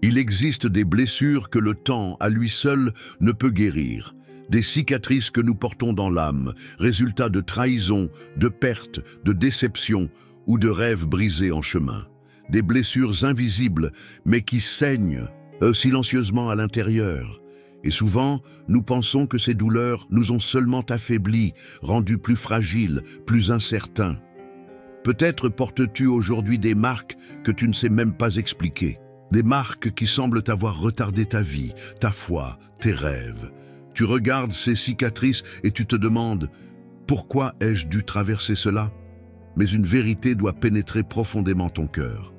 Il existe des blessures que le temps, à lui seul, ne peut guérir. Des cicatrices que nous portons dans l'âme, résultat de trahison, de perte, de déception ou de rêves brisés en chemin. Des blessures invisibles, mais qui saignent silencieusement à l'intérieur. Et souvent, nous pensons que ces douleurs nous ont seulement affaiblis, rendus plus fragiles, plus incertains. Peut-être portes-tu aujourd'hui des marques que tu ne sais même pas expliquer. Des marques qui semblent avoir retardé ta vie, ta foi, tes rêves. Tu regardes ces cicatrices et tu te demandes « Pourquoi ai-je dû traverser cela ?» Mais une vérité doit pénétrer profondément ton cœur.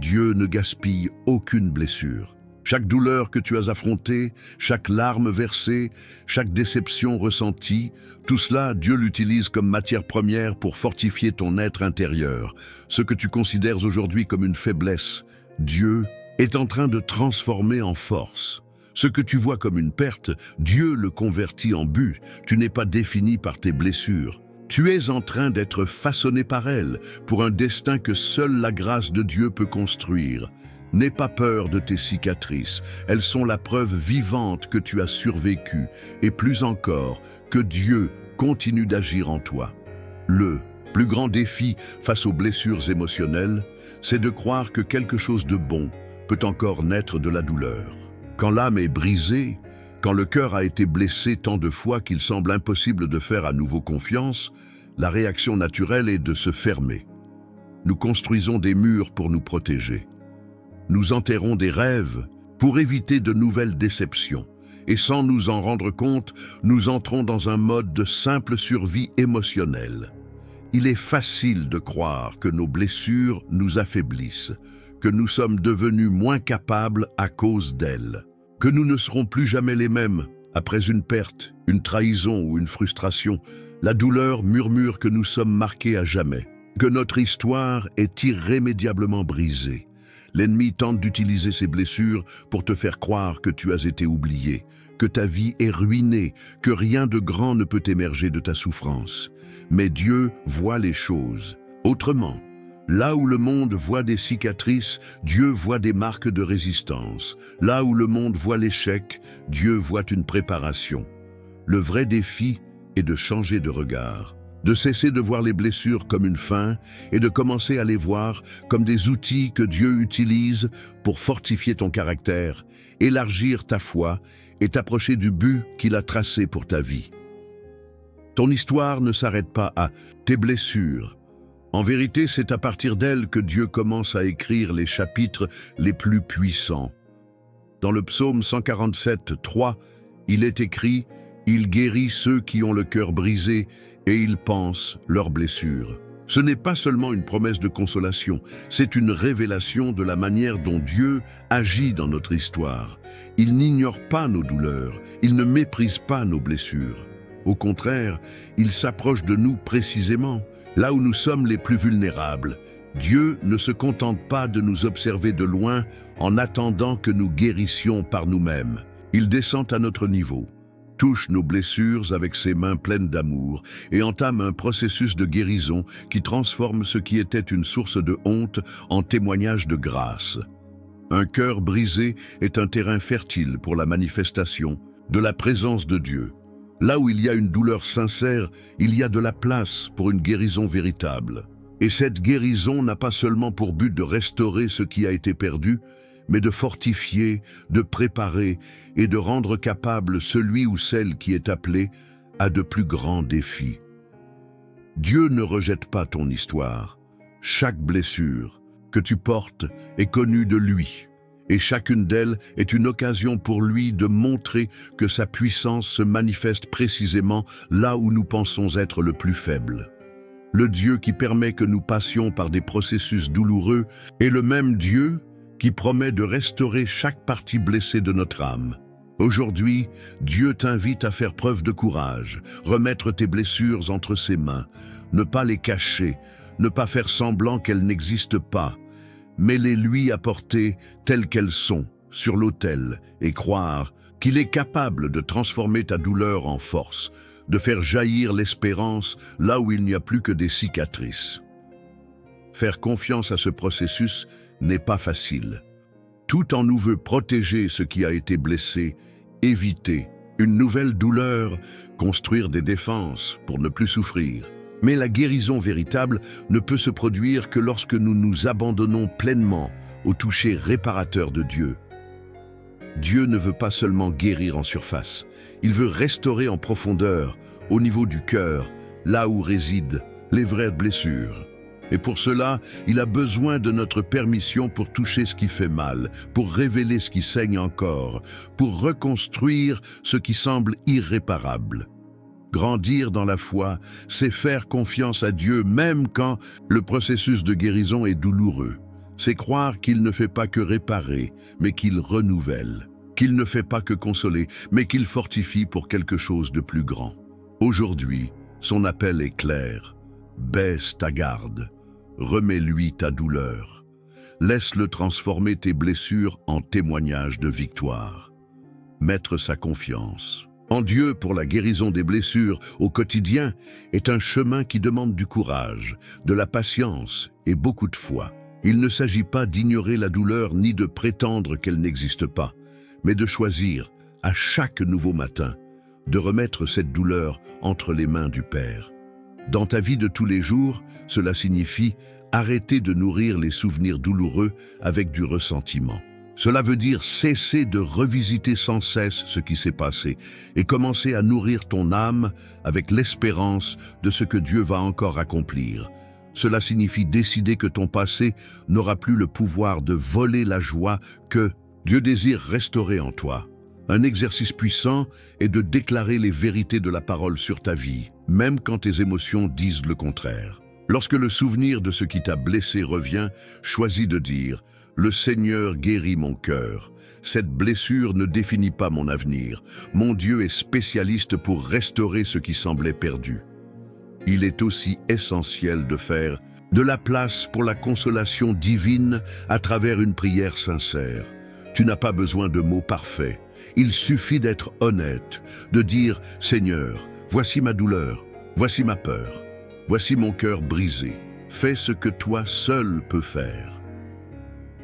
Dieu ne gaspille aucune blessure. Chaque douleur que tu as affrontée, chaque larme versée, chaque déception ressentie, tout cela, Dieu l'utilise comme matière première pour fortifier ton être intérieur. Ce que tu considères aujourd'hui comme une faiblesse, Dieu est en train de transformer en force. Ce que tu vois comme une perte, Dieu le convertit en but. Tu n'es pas défini par tes blessures. Tu es en train d'être façonné par elles pour un destin que seule la grâce de Dieu peut construire. N'aie pas peur de tes cicatrices, elles sont la preuve vivante que tu as survécu, et plus encore, que Dieu continue d'agir en toi. Le plus grand défi face aux blessures émotionnelles, c'est de croire que quelque chose de bon peut encore naître de la douleur. Quand l'âme est brisée, quand le cœur a été blessé tant de fois qu'il semble impossible de faire à nouveau confiance, la réaction naturelle est de se fermer. Nous construisons des murs pour nous protéger. Nous enterrons des rêves pour éviter de nouvelles déceptions. Et sans nous en rendre compte, nous entrons dans un mode de simple survie émotionnelle. Il est facile de croire que nos blessures nous affaiblissent, que nous sommes devenus moins capables à cause d'elles, que nous ne serons plus jamais les mêmes après une perte, une trahison ou une frustration. La douleur murmure que nous sommes marqués à jamais, que notre histoire est irrémédiablement brisée. L'ennemi tente d'utiliser ces blessures pour te faire croire que tu as été oublié, que ta vie est ruinée, que rien de grand ne peut émerger de ta souffrance. Mais Dieu voit les choses autrement. Là où le monde voit des cicatrices, Dieu voit des marques de résistance. Là où le monde voit l'échec, Dieu voit une préparation. Le vrai défi est de changer de regard, de cesser de voir les blessures comme une fin et de commencer à les voir comme des outils que Dieu utilise pour fortifier ton caractère, élargir ta foi et t'approcher du but qu'il a tracé pour ta vie. Ton histoire ne s'arrête pas à tes blessures. En vérité, c'est à partir d'elles que Dieu commence à écrire les chapitres les plus puissants. Dans le psaume 147, 3, il est écrit « Il guérit ceux qui ont le cœur brisé et il pense leurs blessures ». Ce n'est pas seulement une promesse de consolation, c'est une révélation de la manière dont Dieu agit dans notre histoire. Il n'ignore pas nos douleurs, il ne méprise pas nos blessures. Au contraire, il s'approche de nous précisément, là où nous sommes les plus vulnérables. Dieu ne se contente pas de nous observer de loin en attendant que nous guérissions par nous-mêmes. Il descend à notre niveau, touche nos blessures avec ses mains pleines d'amour et entame un processus de guérison qui transforme ce qui était une source de honte en témoignage de grâce. Un cœur brisé est un terrain fertile pour la manifestation de la présence de Dieu. Là où il y a une douleur sincère, il y a de la place pour une guérison véritable. Et cette guérison n'a pas seulement pour but de restaurer ce qui a été perdu, mais de fortifier, de préparer et de rendre capable celui ou celle qui est appelé à de plus grands défis. Dieu ne rejette pas ton histoire. Chaque blessure que tu portes est connue de lui, et chacune d'elles est une occasion pour lui de montrer que sa puissance se manifeste précisément là où nous pensons être le plus faible. Le Dieu qui permet que nous passions par des processus douloureux est le même Dieu qui promet de restaurer chaque partie blessée de notre âme. Aujourd'hui, Dieu t'invite à faire preuve de courage, remettre tes blessures entre ses mains, ne pas les cacher, ne pas faire semblant qu'elles n'existent pas, mais les lui apporter telles qu'elles sont, sur l'autel, et croire qu'il est capable de transformer ta douleur en force, de faire jaillir l'espérance là où il n'y a plus que des cicatrices. Faire confiance à ce processus n'est pas facile. Tout en nous veut protéger ce qui a été blessé, éviter une nouvelle douleur, construire des défenses pour ne plus souffrir. Mais la guérison véritable ne peut se produire que lorsque nous nous abandonnons pleinement au toucher réparateur de Dieu. Dieu ne veut pas seulement guérir en surface, il veut restaurer en profondeur, au niveau du cœur, là où résident les vraies blessures. Et pour cela, il a besoin de notre permission pour toucher ce qui fait mal, pour révéler ce qui saigne encore, pour reconstruire ce qui semble irréparable. Grandir dans la foi, c'est faire confiance à Dieu même quand le processus de guérison est douloureux. C'est croire qu'il ne fait pas que réparer, mais qu'il renouvelle. Qu'il ne fait pas que consoler, mais qu'il fortifie pour quelque chose de plus grand. Aujourd'hui, son appel est clair. Baisse ta garde. Remets-lui ta douleur. Laisse-le transformer tes blessures en témoignages de victoire. Mettre sa confiance en Dieu pour la guérison des blessures au quotidien est un chemin qui demande du courage, de la patience et beaucoup de foi. Il ne s'agit pas d'ignorer la douleur ni de prétendre qu'elle n'existe pas, mais de choisir, à chaque nouveau matin, de remettre cette douleur entre les mains du Père. Dans ta vie de tous les jours, cela signifie arrêter de nourrir les souvenirs douloureux avec du ressentiment. Cela veut dire cesser de revisiter sans cesse ce qui s'est passé et commencer à nourrir ton âme avec l'espérance de ce que Dieu va encore accomplir. Cela signifie décider que ton passé n'aura plus le pouvoir de voler la joie que Dieu désire restaurer en toi. Un exercice puissant est de déclarer les vérités de la parole sur ta vie, même quand tes émotions disent le contraire. Lorsque le souvenir de ce qui t'a blessé revient, choisis de dire « Le Seigneur guérit mon cœur. Cette blessure ne définit pas mon avenir. Mon Dieu est spécialiste pour restaurer ce qui semblait perdu. » Il est aussi essentiel de faire de la place pour la consolation divine à travers une prière sincère. Tu n'as pas besoin de mots parfaits. Il suffit d'être honnête, de dire « Seigneur, voici ma douleur, voici ma peur, voici mon cœur brisé. Fais ce que toi seul peux faire. »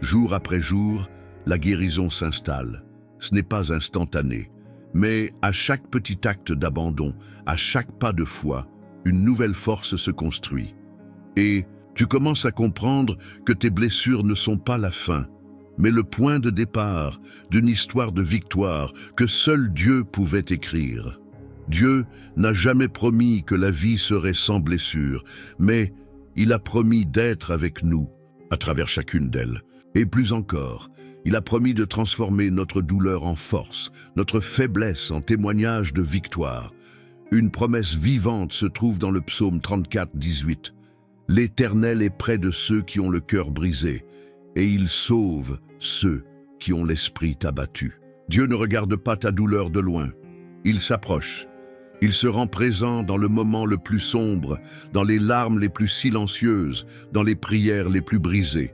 Jour après jour, la guérison s'installe. Ce n'est pas instantané, mais à chaque petit acte d'abandon, à chaque pas de foi, une nouvelle force se construit. Et tu commences à comprendre que tes blessures ne sont pas la fin, mais le point de départ d'une histoire de victoire que seul Dieu pouvait écrire. Dieu n'a jamais promis que la vie serait sans blessure, mais il a promis d'être avec nous à travers chacune d'elles. Et plus encore, il a promis de transformer notre douleur en force, notre faiblesse en témoignage de victoire. Une promesse vivante se trouve dans le psaume 34, 18. « L'Éternel est près de ceux qui ont le cœur brisé, et il sauve ceux qui ont l'esprit abattu. » Dieu ne regarde pas ta douleur de loin. Il s'approche. Il se rend présent dans le moment le plus sombre, dans les larmes les plus silencieuses, dans les prières les plus brisées.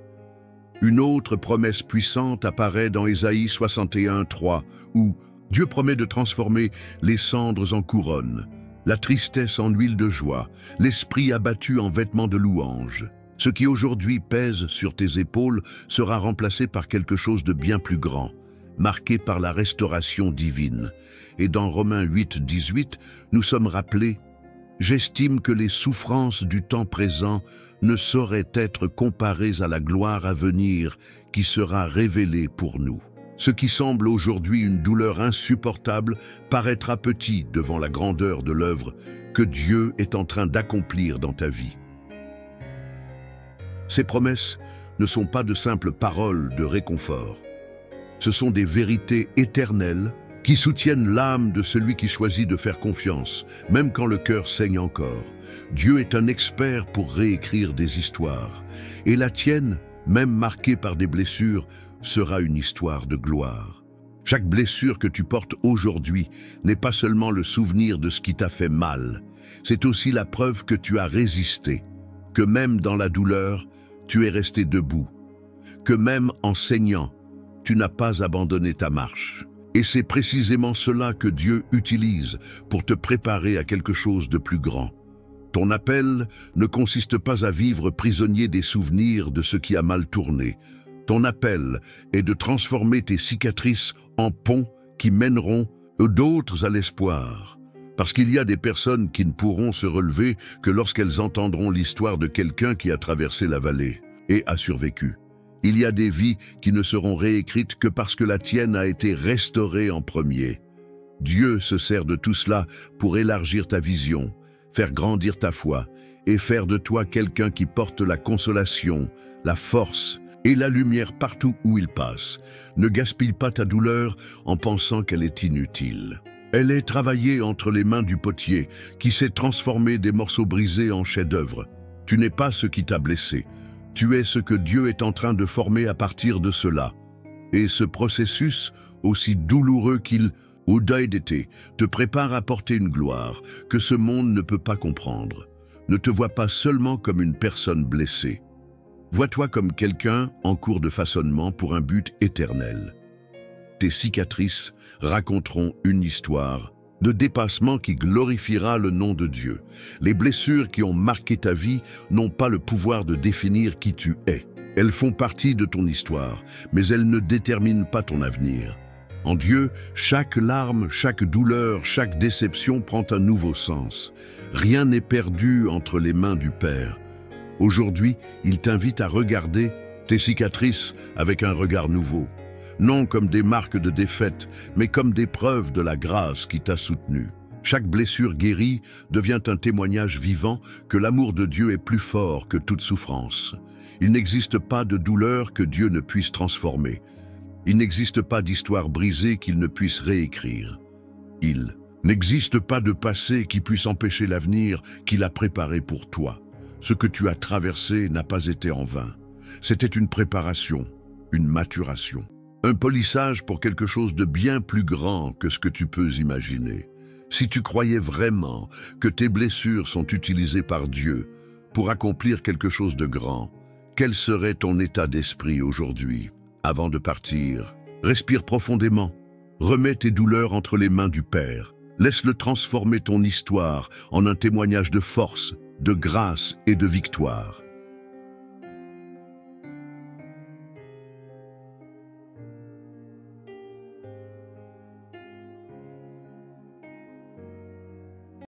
Une autre promesse puissante apparaît dans Ésaïe 61, 3, où Dieu promet de transformer les cendres en couronne, la tristesse en huile de joie, l'esprit abattu en vêtements de louange. Ce qui aujourd'hui pèse sur tes épaules sera remplacé par quelque chose de bien plus grand, marqué par la restauration divine. Et dans Romains 8, 18, nous sommes rappelés « J'estime que les souffrances du temps présent ne sauraient être comparées à la gloire à venir qui sera révélée pour nous. » Ce qui semble aujourd'hui une douleur insupportable paraîtra petit devant la grandeur de l'œuvre que Dieu est en train d'accomplir dans ta vie. Ces promesses ne sont pas de simples paroles de réconfort. Ce sont des vérités éternelles qui soutiennent l'âme de celui qui choisit de faire confiance, même quand le cœur saigne encore. Dieu est un expert pour réécrire des histoires, et la tienne, même marquée par des blessures, sera une histoire de gloire. Chaque blessure que tu portes aujourd'hui n'est pas seulement le souvenir de ce qui t'a fait mal, c'est aussi la preuve que tu as résisté, que même dans la douleur, tu es resté debout, que même en saignant, tu n'as pas abandonné ta marche. Et c'est précisément cela que Dieu utilise pour te préparer à quelque chose de plus grand. Ton appel ne consiste pas à vivre prisonnier des souvenirs de ce qui a mal tourné. Ton appel est de transformer tes cicatrices en ponts qui mèneront d'autres à l'espoir. Parce qu'il y a des personnes qui ne pourront se relever que lorsqu'elles entendront l'histoire de quelqu'un qui a traversé la vallée et a survécu. Il y a des vies qui ne seront réécrites que parce que la tienne a été restaurée en premier. Dieu se sert de tout cela pour élargir ta vision, faire grandir ta foi et faire de toi quelqu'un qui porte la consolation, la force et la lumière partout où il passe. Ne gaspille pas ta douleur en pensant qu'elle est inutile. Elle est travaillée entre les mains du potier qui sait transformer des morceaux brisés en chefs-d'œuvre. Tu n'es pas ce qui t'a blessé. Tu es ce que Dieu est en train de former à partir de cela. Et ce processus, aussi douloureux qu'il ou deuil d'été, te prépare à porter une gloire que ce monde ne peut pas comprendre. Ne te vois pas seulement comme une personne blessée. Vois-toi comme quelqu'un en cours de façonnement pour un but éternel. Tes cicatrices raconteront une histoire de dépassement qui glorifiera le nom de Dieu. Les blessures qui ont marqué ta vie n'ont pas le pouvoir de définir qui tu es. Elles font partie de ton histoire, mais elles ne déterminent pas ton avenir. En Dieu, chaque larme, chaque douleur, chaque déception prend un nouveau sens. Rien n'est perdu entre les mains du Père. Aujourd'hui, il t'invite à regarder tes cicatrices avec un regard nouveau. Non comme des marques de défaite, mais comme des preuves de la grâce qui t'a soutenu. Chaque blessure guérie devient un témoignage vivant que l'amour de Dieu est plus fort que toute souffrance. Il n'existe pas de douleur que Dieu ne puisse transformer. Il n'existe pas d'histoire brisée qu'il ne puisse réécrire. Il n'existe pas de passé qui puisse empêcher l'avenir qu'il a préparé pour toi. Ce que tu as traversé n'a pas été en vain. C'était une préparation, une maturation. Un polissage pour quelque chose de bien plus grand que ce que tu peux imaginer. Si tu croyais vraiment que tes blessures sont utilisées par Dieu pour accomplir quelque chose de grand, quel serait ton état d'esprit aujourd'hui? Avant de partir, respire profondément. Remets tes douleurs entre les mains du Père. Laisse-le transformer ton histoire en un témoignage de force, de grâce et de victoire.